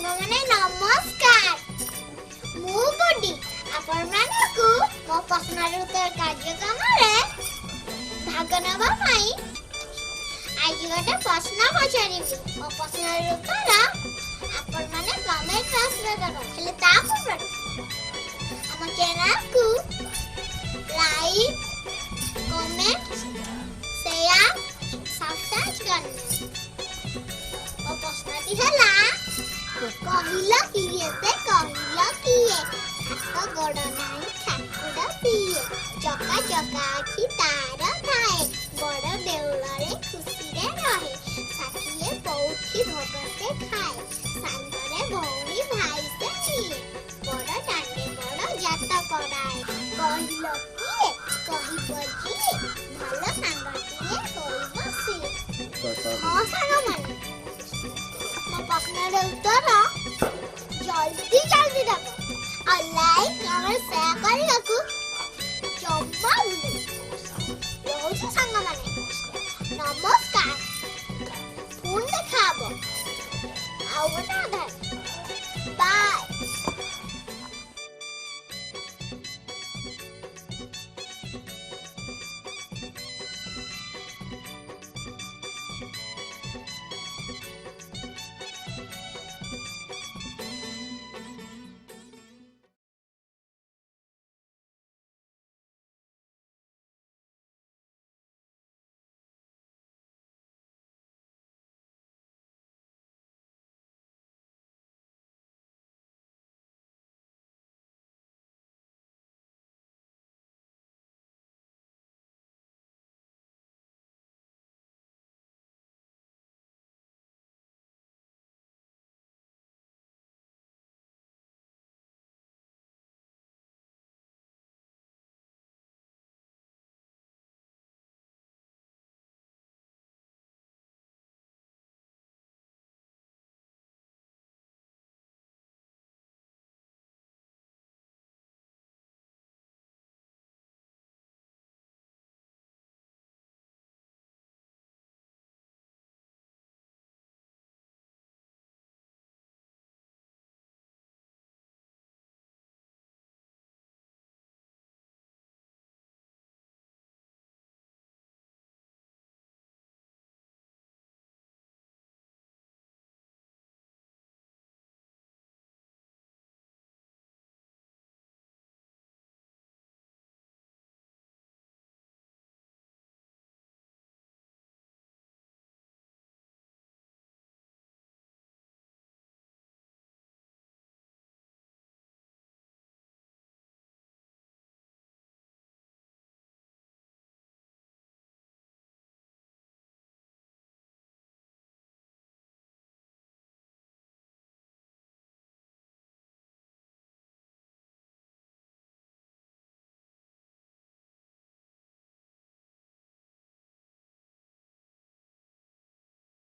ସାଙ୍ଗମାନେ ନମସ୍କାର। ମୁଁ ଗୁଡି ଆପଣମାନଙ୍କୁ ମୋ ପ୍ରଶ୍ନର ଉତ୍ତର କାର୍ଯ୍ୟକ୍ରମରେ ଭାଗ ନେବା ପାଇଁ ଆଜି ଗୋଟେ ପ୍ରଶ୍ନ ପଚାରିବି। ମୋ ପ୍ରଶ୍ନର ଉତ୍ତର ଆପଣମାନେ କମେଣ୍ଟ ବକ୍ସରେ ଦେବେ। ହେଲେ ତା ପୂର୍ବରୁ ଆମ ଚ୍ୟାନେଲକୁ ଲାଇକ୍, କମେଣ୍ଟ, ସେୟାର, ସବସ୍କ୍ରାଇବ କରନ୍ତୁ। ମୋ ପ୍ରଶ୍ନଟି ହେଲା, କହିଲ କିଏ ସେ କହିଲ କିଏ? ହାତ ଗୋଡ଼ ନାହିଁ ଠାକୁର ପିଏ, ଚକା ଚକା ଆଖି ତାର ଥାଏ, ବଡ଼ ଦେଉଳରେ ଖୁସିରେ ରହେ, ଷାଠିଏ ପଉଠି ଭୋଗ ସେ ଖାଏ, ସାଙ୍ଗରେ ଭଉଣୀ ଭାଇ ସେ ନିଏ, ବଡ଼ ଦାଣ୍ଡେ ବଡ଼ ଜାତ କରାଏ, କହିଲ କିଏ? କହିବ ଯିଏ, ଭଲ ସାଙ୍ଗଟିଏ ହୋଇବ ସିଏ। ହଁ ସାଙ୍ଗମାନେ, ମୋ ପ୍ରଶ୍ନର ଉତ୍ତର ଜଲ୍ଦି ଜଲ୍ଦି ଦେବ ଆଉ ଲାଇକ୍ କମେଣ୍ଟ ସେୟାର କରିବାକୁ ଜମା ଭୁଲିବେନି। ରହୁଛି ସାଙ୍ଗମାନେ, ନମସ୍କାର। ପୁଣି ଦେଖା ହବ ଆଉ ଗୋଟେ ଅଧ୍ୟାୟ।